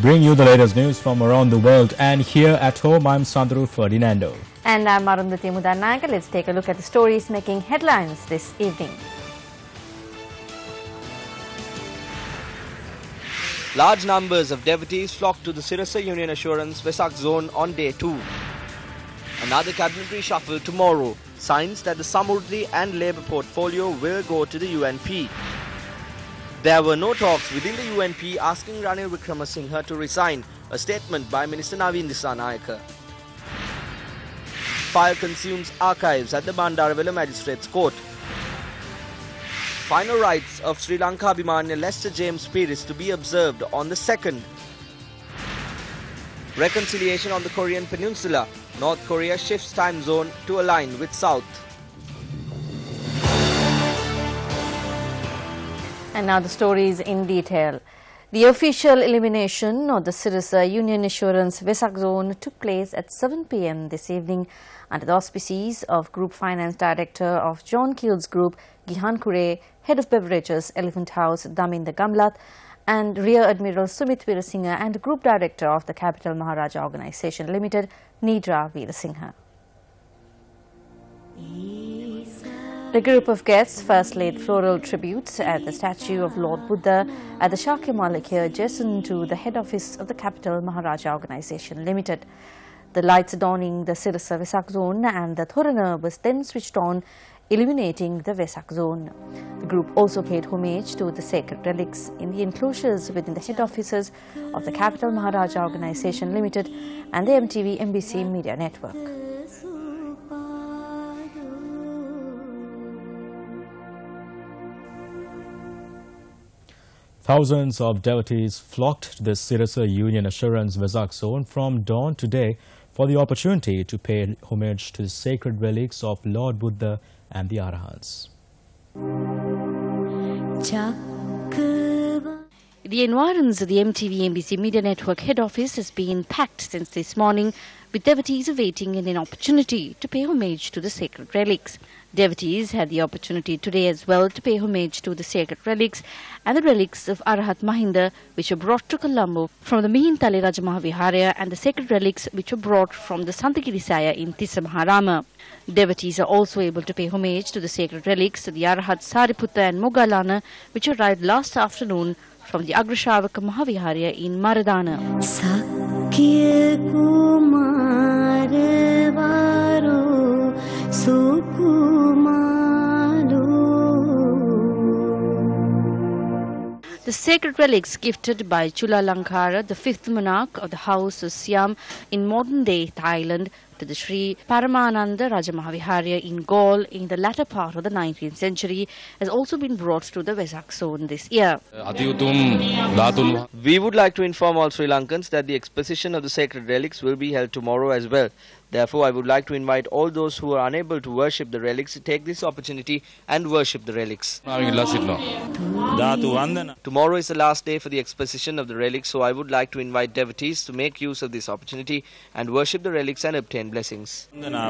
bring you the latest news from around the world. And here at home, I'm Sandru Ferdinando. And I'm Arundhati Mudannayaga. Let's take a look at the stories making headlines this evening. Large numbers of devotees flocked to the Sirasa Union Assurance VESAK zone on day 2. Another cabinet reshuffle tomorrow. Signs that the Samurdhi and Labour portfolio will go to the UNP. There were no talks within the UNP asking Ranil Wickremesinghe to resign, a statement by Minister Naveen Dissanayake. Fire consumes archives at the Bandarawala Magistrates Court. Final rites of Sri Lanka Abhimanya Lester James PERIES to be observed on the 2nd. Reconciliation on the Korean Peninsula. North Korea shifts time zone to align with South. And now the stories in detail. The official elimination of the Sirasa Union Assurance VESAK zone took place at 7 p.m. this evening under the auspices of Group Finance Director of John Keel's Group, Gihan Kure, Head of Beverages, Elephant House, Daminda Gamlat, and Rear Admiral Sumit Veerasinghe, and Group Director of the Capital Maharaja Organisation Limited, Nidra Veerasinghe. The group of guests first laid floral tributes at the statue of Lord Buddha at the Shakyamala adjacent to the head office of the Capital Maharaja Organisation Limited. The lights adorning the Sirasa VESAK zone and the Thorana was then switched on, illuminating the VESAK zone. The group also paid homage to the sacred relics in the enclosures within the head offices of the Capital Maharaja Organisation Limited and the MTV-MBC Media Network. Thousands of devotees flocked to the Sirasa Union Assurance VESAK zone from dawn today for the opportunity to pay homage to the sacred relics of Lord Buddha and the Arahants. The environs of the MTV-MBC Media Network head office has been packed since this morning, with devotees awaiting an opportunity to pay homage to the sacred relics. Devotees had the opportunity today as well to pay homage to the sacred relics and the relics of Arahat Mahinda, which were brought to Colombo from the Mihintale Rajamahaviharaya, and the sacred relics which were brought from the Santagirisaya in Tissamaharama. Devotees are also able to pay homage to the sacred relics of the Arahat Sariputta and Mogalana, which arrived last afternoon from the Agrashavaka Mahaviharaya in Maradana. The sacred relics gifted by Chula Lankara, the 5th monarch of the House of Siam in modern-day Thailand, to the Sri Paramananda Rajamahaviharaya in Gaul in the latter part of the 19th century, has also been brought to the VESAK zone this year. We would like to inform all Sri Lankans that the exposition of the sacred relics will be held tomorrow as well. Therefore, I would like to invite all those who are unable to worship the relics to take this opportunity and worship the relics. Tomorrow is the last day for the exposition of the relics, so I would like to invite devotees to make use of this opportunity and worship the relics and obtain blessings. I'm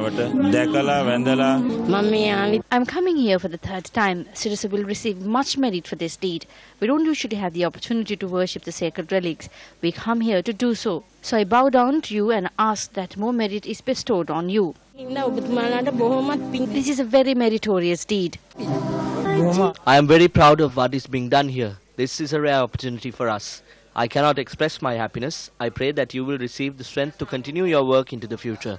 coming here for the 3rd time. Sirasa will receive much merit for this deed. We don't usually have the opportunity to worship the sacred relics. We come here to do so. So I bow down to you and ask that more merit is bestowed on you. This is a very meritorious deed. I am very proud of what is being done here. This is a rare opportunity for us. I cannot express my happiness. I pray that you will receive the strength to continue your work into the future.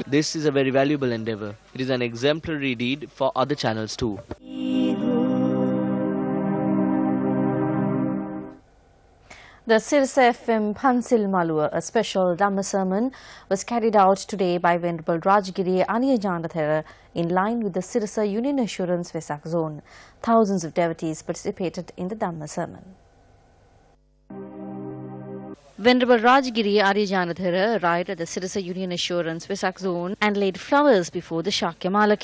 This is a very valuable endeavor. It is an exemplary deed for other channels too. The Sirasa FM Pansil Malua, a special Dhamma sermon, was carried out today by Venerable Rajgiri Aniyajanathera in line with the Sirasa Union Assurance VESAK zone. Thousands of devotees participated in the Dhamma sermon. Venerable Rajgiri Aniyajanathera arrived at the Sirasa Union Assurance VESAK zone and laid flowers before the Shakyamala.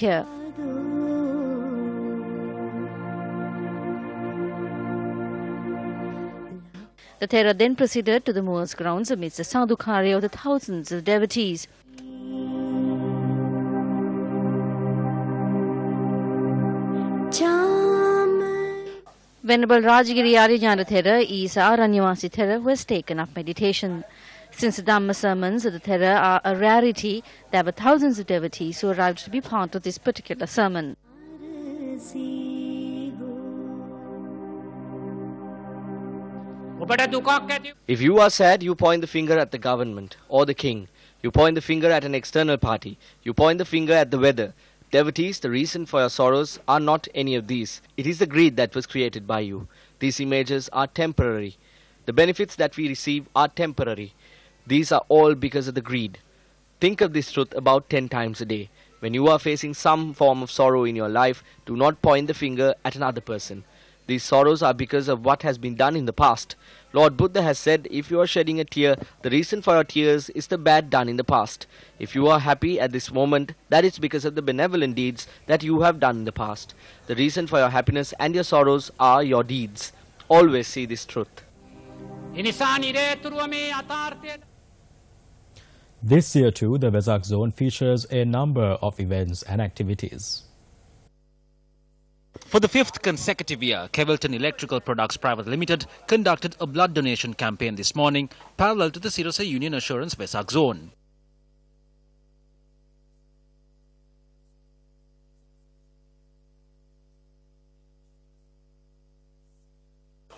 The Thera then proceeded to the Moors grounds amidst the Sadhukarya of the thousands of devotees. Venerable Rajagiri Aryajnana Thera is Aranyavasi Thera who has taken up meditation. Since the Dhamma sermons of the Thera are a rarity, there were thousands of devotees who arrived to be part of this particular sermon. If you are sad, you point the finger at the government or the king. You point the finger at an external party. You point the finger at the weather. Devotees, the reason for your sorrows are not any of these. It is the greed that was created by you. These images are temporary. The benefits that we receive are temporary. These are all because of the greed. Think of this truth about 10 times a day. When you are facing some form of sorrow in your life, do not point the finger at another person. These sorrows are because of what has been done in the past. Lord Buddha has said, if you are shedding a tear, the reason for your tears is the bad done in the past. If you are happy at this moment, that is because of the benevolent deeds that you have done in the past. The reason for your happiness and your sorrows are your deeds. Always see this truth. This year too, the VESAK zone features a number of events and activities. For the 5th consecutive year, Kevilton Electrical Products Private Limited conducted a blood donation campaign this morning, parallel to the Sirasa Union Assurance VESAK zone.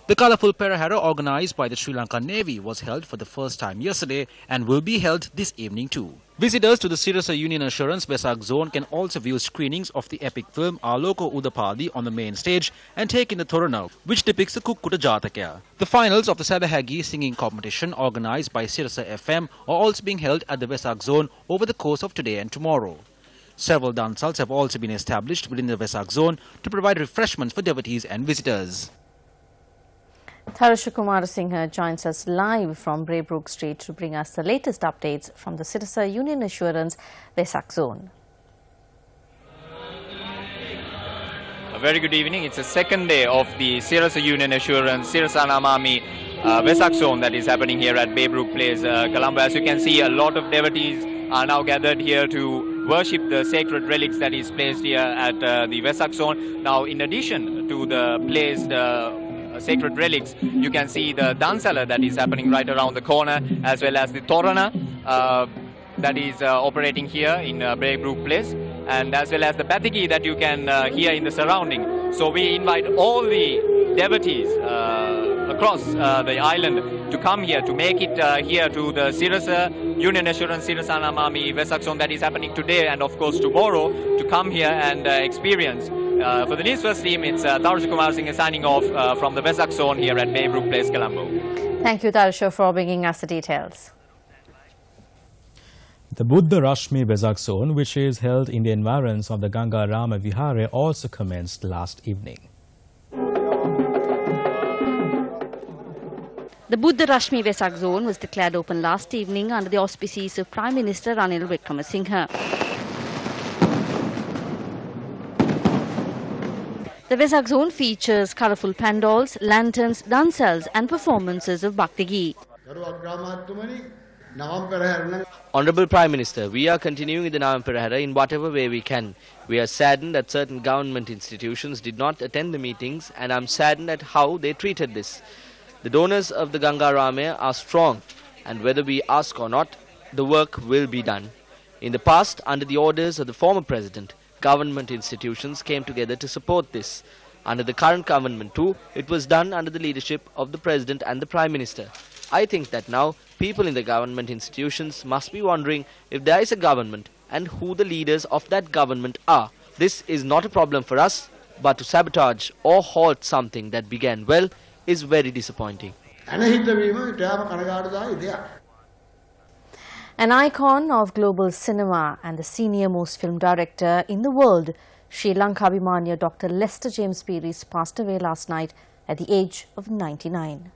The colourful Perihera organised by the Sri Lankan Navy was held for the first time yesterday and will be held this evening too. Visitors to the Sirasa Union Assurance VESAK zone can also view screenings of the epic film Aloko Udapadi on the main stage and take in the Torana, which depicts the Kukkuta Jatakaya. The finals of the Sadahagi singing competition organised by Sirasa FM are also being held at the VESAK zone over the course of today and tomorrow. Several dansals have also been established within the VESAK zone to provide refreshments for devotees and visitors. Tharasha Kumar Singh joins us live from Braybrook Street to bring us the latest updates from the Sirasa Union Assurance VESAK zone. A very good evening. It's the second day of the Sirasa Union Assurance Sirasa Namami VESAK zone that is happening here at Braybrook Place, Colombo. As you can see, a lot of devotees are now gathered here to worship the sacred relics that is placed here at the VESAK zone. Now, in addition to the placed sacred relics, you can see the dansala that is happening right around the corner, as well as the torana that is operating here in Braybrook Place, and as well as the batiki that you can hear in the surrounding. So we invite all the devotees across the island to come here, to make it here to the Sirasa Union Assurance Sirasa Namami VESAK zone that is happening today and of course tomorrow, to come here and experience. For the Newsfirst team, it's Tharasha Kumar Singh signing off from the VESAK zone here at Braybrook Place, Colombo. Thank you, Tharasha, for bringing us the details. The Buddha Rashmi VESAK zone, which is held in the environs of the Ganga Rama Vihare, also commenced last evening. The Buddha Rashmi VESAK zone was declared open last evening under the auspices of Prime Minister Ranil Wickramasinghe. The VESAK zone features colourful pandals, lanterns, dansals and performances of Bhakti Geet. Honourable Prime Minister, we are continuing the Navam Perihera in whatever way we can. We are saddened that certain government institutions did not attend the meetings, and I am saddened at how they treated this. The donors of the Ganga Rama are strong, and whether we ask or not, the work will be done. In the past, under the orders of the former President, government institutions came together to support this. Under the current government too, it was done under the leadership of the President and the Prime Minister. I think that now people in the government institutions must be wondering if there is a government and who the leaders of that government are. This is not a problem for us, but to sabotage or halt something that began well is very disappointing. An icon of global cinema and the senior-most film director in the world, Sri Lanka Abhimanya Dr. Lester James PERIES passed away last night at the age of 99.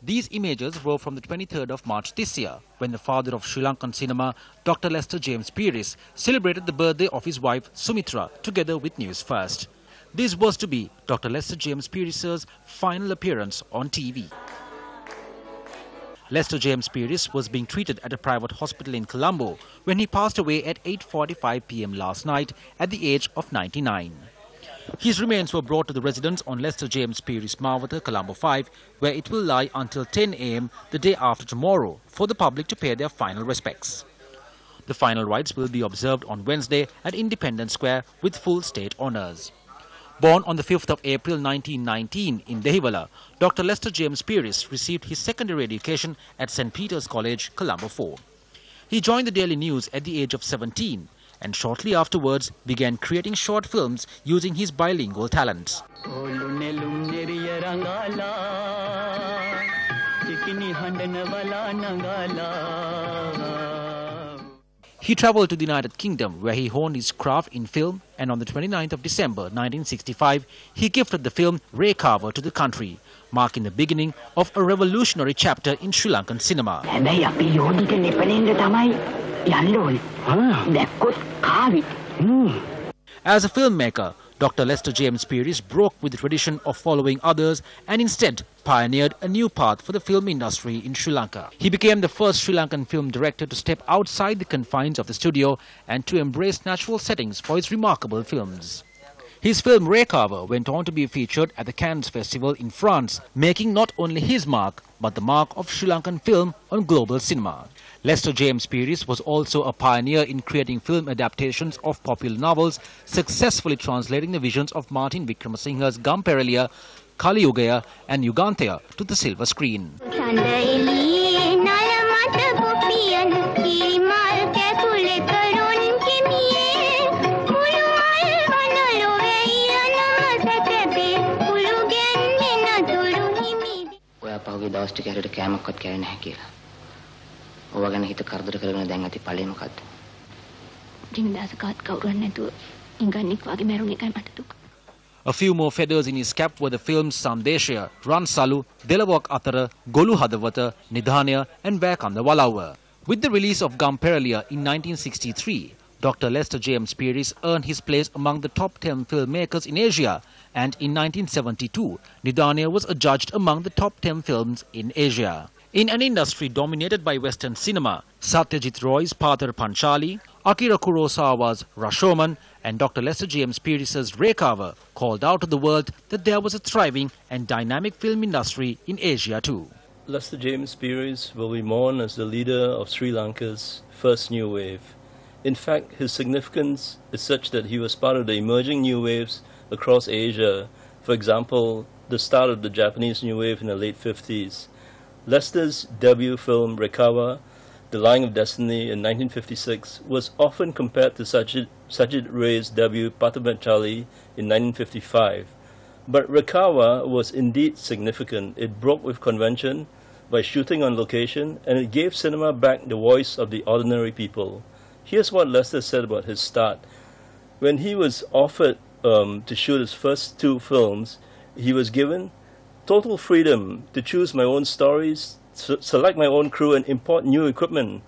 These images were from the 23rd of March this year, when the father of Sri Lankan cinema, Dr. Lester James PERIES, celebrated the birthday of his wife Sumitra together with Newsfirst. This was to be Dr. Lester James PERIES' final appearance on TV. Lester James PERIES was being treated at a private hospital in Colombo when he passed away at 8:45 p.m. last night at the age of 99. His remains were brought to the residence on Lester James PERIES Mawata, Colombo 5, where it will lie until 10 a.m. the day after tomorrow for the public to pay their final respects. The final rites will be observed on Wednesday at Independence Square with full state honours. Born on the 5th of April 1919 in Dehiwala, Dr. Lester James PERIES received his secondary education at St. Peter's College, Colombo 4. He joined the Daily News at the age of 17 and shortly afterwards began creating short films using his bilingual talents. He travelled to the United Kingdom where he honed his craft in film, and on the 29th of December 1965 he gifted the film Ray Carver to the country, marking the beginning of a revolutionary chapter in Sri Lankan cinema. As a filmmaker, Dr. Lester James PERIES broke with the tradition of following others and instead pioneered a new path for the film industry in Sri Lanka. He became the first Sri Lankan film director to step outside the confines of the studio and to embrace natural settings for his remarkable films. His film Ray Carver went on to be featured at the Cannes Festival in France, making not only his mark but the mark of Sri Lankan film on global cinema. Lester James PERIES was also a pioneer in creating film adaptations of popular novels, successfully translating the visions of Martin Wickramasinghe's Gamperelia, Kali Yugaya and Yuganthaya to the silver screen. A few more feathers in his cap were the films Samdeshaya, Ransalu, Delawak Atara, Golu Hadawata, Nidhanaya and Vakanda Walawa. With the release of Gamperelia in 1963, Dr. Lester James PERIES earned his place among the top 10 filmmakers in Asia, and in 1972, Nidhanaya was adjudged among the top 10 films in Asia. In an industry dominated by Western cinema, Satyajit Roy's Pathar Panchali, Akira Kurosawa's Rashomon and Dr. Lester James PERIES' Ray Carver called out to the world that there was a thriving and dynamic film industry in Asia too. Lester James PERIES will be mourned as the leader of Sri Lanka's first new wave. In fact, his significance is such that he was part of the emerging new waves across Asia. For example, the start of the Japanese new wave in the late 50s. Lester's debut film, Rekawa, The Lying of Destiny in 1956, was often compared to Sajid Ray's debut, Patapanchali, in 1955. But Rekawa was indeed significant. It broke with convention by shooting on location, and it gave cinema back the voice of the ordinary people. Here's what Lester said about his start. When he was offered to shoot his first two films, he was given total freedom to choose my own stories, select my own crew and import new equipment.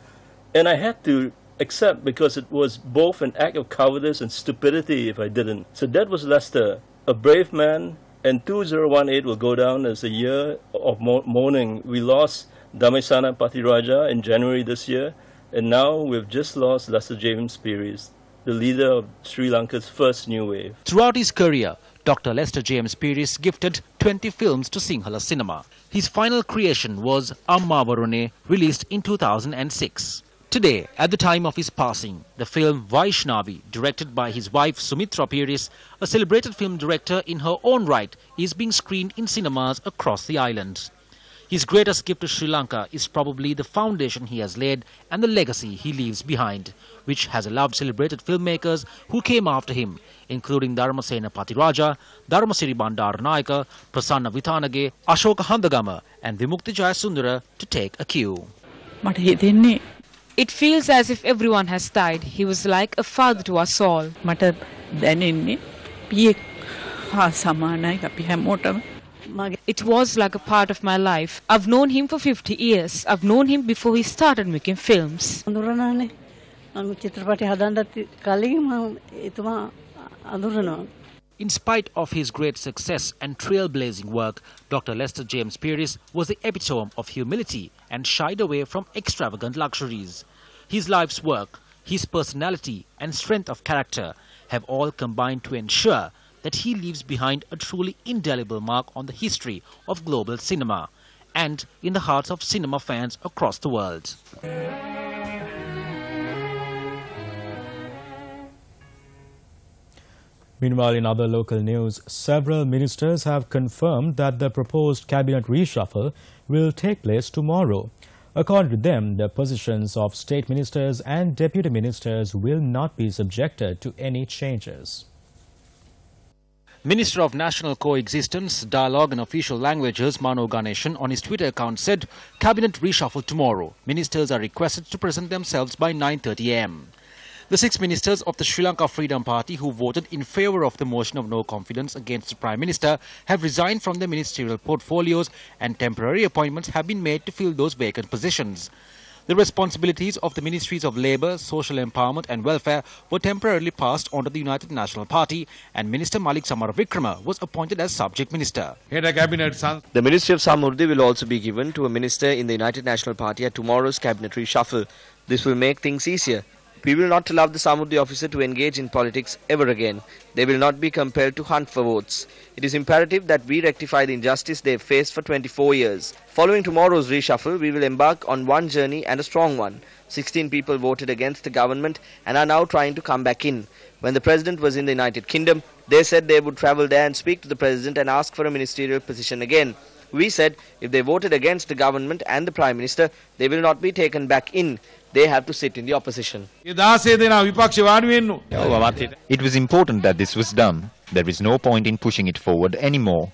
And I had to accept because it was both an act of cowardice and stupidity if I didn't. So that was Lester, a brave man, and 2018 will go down as a year of mourning. We lost Dhammaisana Patiraja in January this year, and now we've just lost Lester James PERIES, the leader of Sri Lanka's first new wave. Throughout his career, Dr. Lester James PERIES gifted 20 films to Sinhala cinema. His final creation was Amma Varune, released in 2006. Today, at the time of his passing, the film Vaishnavi, directed by his wife Sumitra PERIES, a celebrated film director in her own right, is being screened in cinemas across the island. His greatest gift to Sri Lanka is probably the foundation he has laid and the legacy he leaves behind, which has allowed celebrated filmmakers who came after him, including Dharmasena Patiraja, Dharmasiri Bandaranaike, Prasanna Vithanage, Ashoka Handagama and Vimukti Jayasundara to take a cue. It feels as if everyone has died. He was like a father to us all. It was like a part of my life. I've known him for 50 years. I've known him before he started making films. In spite of his great success and trailblazing work, Dr. Lester James PERIES was the epitome of humility and shied away from extravagant luxuries. His life's work, his personality and strength of character have all combined to ensure that he leaves behind a truly indelible mark on the history of global cinema and in the hearts of cinema fans across the world. Meanwhile, in other local news, several ministers have confirmed that the proposed cabinet reshuffle will take place tomorrow. According to them, the positions of state ministers and deputy ministers will not be subjected to any changes. Minister of National Coexistence, Dialogue and Official Languages Mano Ganeshan on his Twitter account said, "Cabinet reshuffle tomorrow. Ministers are requested to present themselves by 9:30 am. The 6 ministers of the Sri Lanka Freedom Party who voted in favour of the motion of no confidence against the Prime Minister have resigned from their ministerial portfolios and temporary appointments have been made to fill those vacant positions. The responsibilities of the Ministries of Labour, Social Empowerment and Welfare were temporarily passed on to the United National Party and Minister Malik Samaravikrama was appointed as Subject Minister. The Ministry of Samurdhi will also be given to a minister in the United National Party at tomorrow's cabinet reshuffle. This will make things easier. We will not allow the Samurdhi officer to engage in politics ever again. They will not be compelled to hunt for votes. It is imperative that we rectify the injustice they have faced for 24 years. Following tomorrow's reshuffle, we will embark on one journey and a strong one. 16 people voted against the government and are now trying to come back in. When the President was in the United Kingdom, they said they would travel there and speak to the President and ask for a ministerial position again. We said if they voted against the government and the Prime Minister, they will not be taken back in. They have to sit in the opposition. It was important that this was done. There is no point in pushing it forward anymore.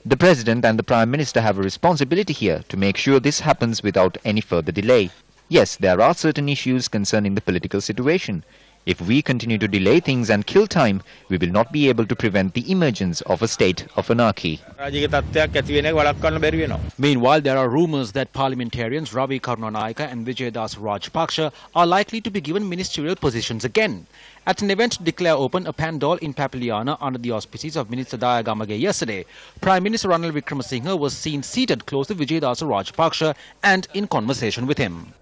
The President and the Prime Minister have a responsibility here to make sure this happens without any further delay. Yes, there are certain issues concerning the political situation. If we continue to delay things and kill time, we will not be able to prevent the emergence of a state of anarchy. Meanwhile, there are rumours that parliamentarians Ravi Karunanayake and Vijayadas Rajpaksha are likely to be given ministerial positions again. At an event to declare open a pandal in Papiliana under the auspices of Minister Daya Gamage yesterday, Prime Minister Ranil Wickremesinghe was seen seated close to Vijayadas Rajpaksha and in conversation with him.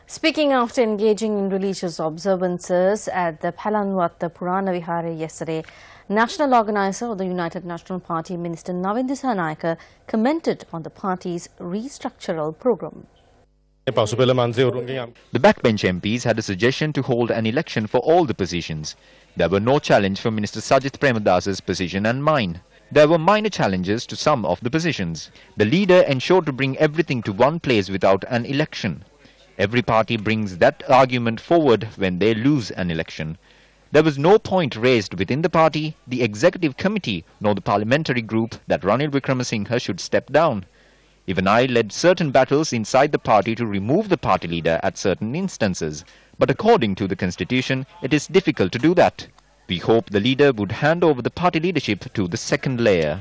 Speaking after engaging in religious observances at the Palanwatta Purana Vihara yesterday, National Organizer of the United National Party, Minister Navin Dissanayake, commented on the party's restructural program. The backbench MPs had a suggestion to hold an election for all the positions. There were no challenge for Minister Sajith Premadas's position and mine. There were minor challenges to some of the positions. The leader ensured to bring everything to one place without an election. Every party brings that argument forward when they lose an election. There was no point raised within the party, the executive committee, nor the parliamentary group that Ranil Wickremesinghe should step down. Even I led certain battles inside the party to remove the party leader at certain instances. But according to the constitution, it is difficult to do that. We hope the leader would hand over the party leadership to the second layer.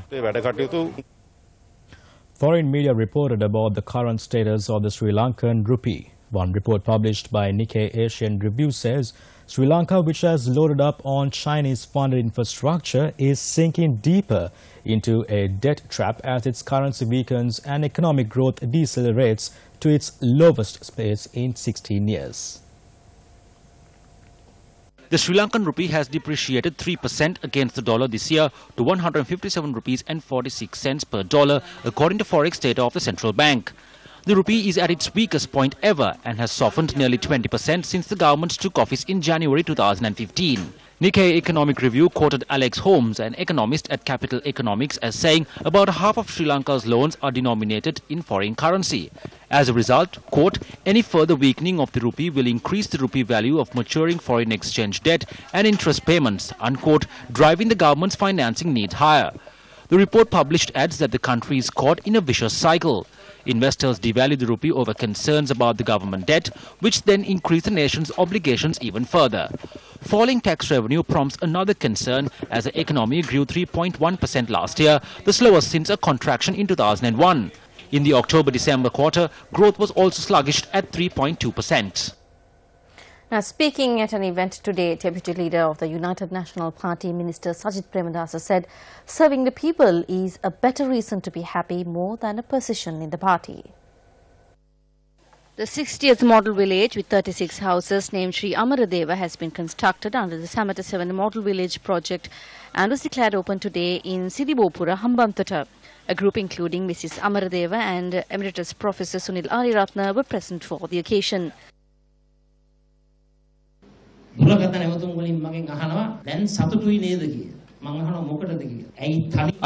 Foreign media reported about the current status of the Sri Lankan rupee. One report published by Nikkei Asian Review says Sri Lanka, which has loaded up on Chinese-funded infrastructure, is sinking deeper into a debt trap as its currency weakens and economic growth decelerates to its lowest pace in 16 years. The Sri Lankan rupee has depreciated 3% against the dollar this year to 157 rupees and 46 cents per dollar, according to forex data of the central bank. The rupee is at its weakest point ever and has softened nearly 20% since the government took office in January 2015. Nikkei Economic Review quoted Alex Holmes, an economist at Capital Economics, as saying about half of Sri Lanka's loans are denominated in foreign currency. As a result, quote, any further weakening of the rupee will increase the rupee value of maturing foreign exchange debt and interest payments, unquote, driving the government's financing needs higher. The report published adds that the country is caught in a vicious cycle. Investors devalue the rupee over concerns about the government debt, which then increase the nation's obligations even further. Falling tax revenue prompts another concern as the economy grew 3.1% last year, the slowest since a contraction in 2001. In the October-December quarter, growth was also sluggish at 3.2%. Now, speaking at an event today, Deputy Leader of the United National Party, Minister Sajith Premadasa, said serving the people is a better reason to be happy more than a position in the party. The 60th model village with 36 houses named Sri Amaradeva has been constructed under the Samata 7 Model Village project and was declared open today in Sidibopura, Hambantota. A group including Mrs. Amaradeva and Emeritus Professor Sunil Ariratna were present for the occasion. I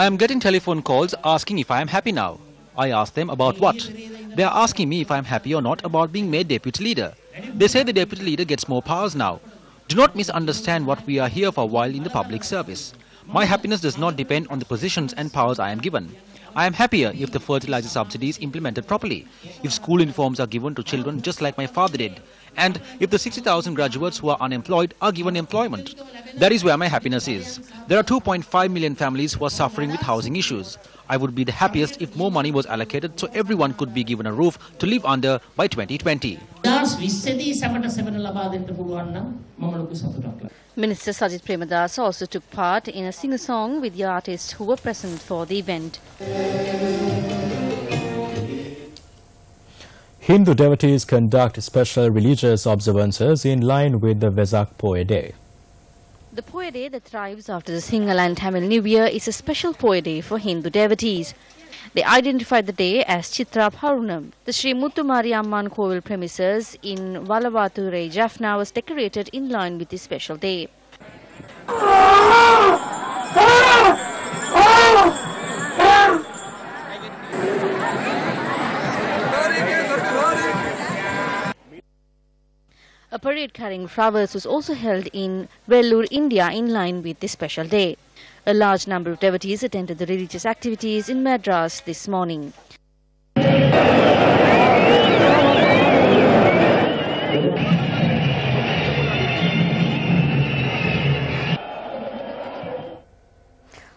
am getting telephone calls asking if I am happy now. I ask them about what? They are asking me if I am happy or not about being made deputy leader. They say the deputy leader gets more powers now. Do not misunderstand what we are here for while in the public service. My happiness does not depend on the positions and powers I am given. I am happier if the fertilizer subsidy is implemented properly, if school uniforms are given to children just like my father did, and if the 60,000 graduates who are unemployed are given employment. That is where my happiness is. There are 2.5 million families who are suffering with housing issues. I would be the happiest if more money was allocated so everyone could be given a roof to live under by 2020. Minister Sajith Premadasa also took part in a sing-a-song with the artists who were present for the event. Hindu devotees conduct special religious observances in line with the VESAK Poe Day. The Poe Day that thrives after the Sinhala and Tamil New Year is a special Poe Day for Hindu devotees. They identified the day as Chitra Paurnam. The Sri Muttumari Amman Kovil premises in Valavathurai, Jaffna was decorated in line with this special day. A parade carrying flowers was also held in Vellore, India in line with this special day. A large number of devotees attended the religious activities in Madras this morning.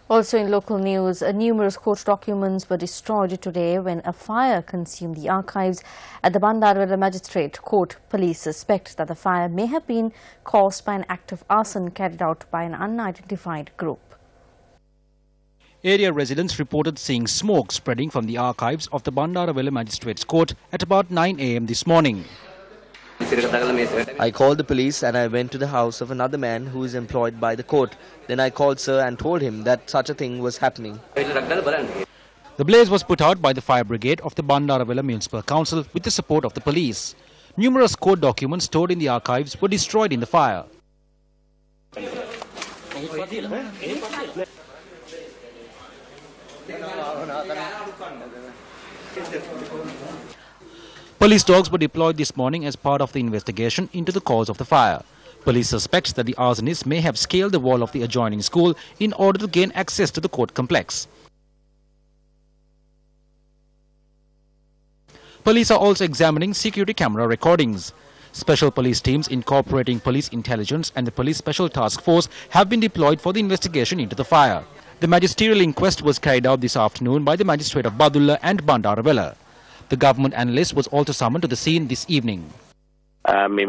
Also in local news, numerous court documents were destroyed today when a fire consumed the archives at the Bandarwala Magistrate Court. Police suspect that the fire may have been caused by an act of arson carried out by an unidentified group. Area residents reported seeing smoke spreading from the archives of the Bandarwala Magistrates Court at about 9 a.m. this morning. I called the police and I went to the house of another man who is employed by the court. Then I called sir and told him that such a thing was happening. The blaze was put out by the fire brigade of the Bandarwala Municipal Council with the support of the police. Numerous court documents stored in the archives were destroyed in the fire. Police dogs were deployed this morning as part of the investigation into the cause of the fire. Police suspects that the arsonists may have scaled the wall of the adjoining school in order to gain access to the court complex. Police are also examining security camera recordings. Special police teams incorporating police intelligence and the police special task force have been deployed for the investigation into the fire. The magisterial inquest was carried out this afternoon by the magistrate of Badulla and Bandarwala. The government analyst was also summoned to the scene this evening. If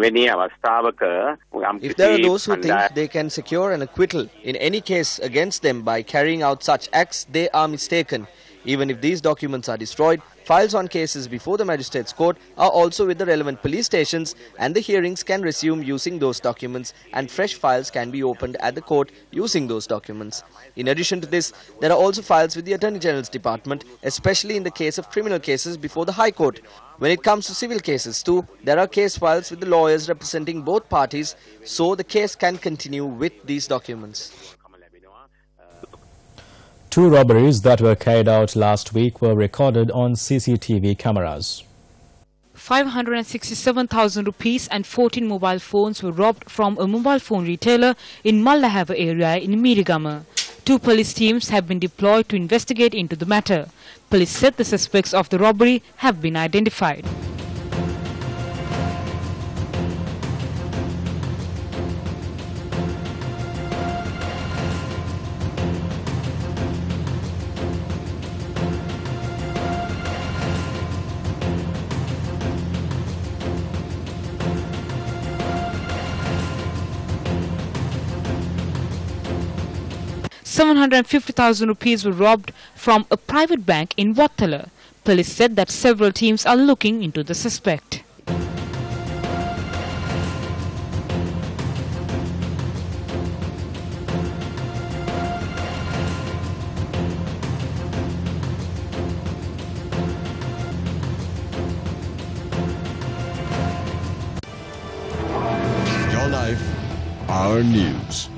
there are those who think they can secure an acquittal in any case against them by carrying out such acts, they are mistaken. Even if these documents are destroyed, files on cases before the Magistrates Court are also with the relevant police stations and the hearings can resume using those documents and fresh files can be opened at the court using those documents. In addition to this, there are also files with the Attorney General's Department, especially in the case of criminal cases before the High Court. When it comes to civil cases too, there are case files with the lawyers representing both parties, so the case can continue with these documents. 2 robberies that were carried out last week were recorded on CCTV cameras. 567,000 rupees and 14 mobile phones were robbed from a mobile phone retailer in Mallahava area in Mirigama. 2 police teams have been deployed to investigate into the matter. Police said the suspects of the robbery have been identified. ₹750,000 were robbed from a private bank in Wattala. Police said that several teams are looking into the suspect. Your life, our news.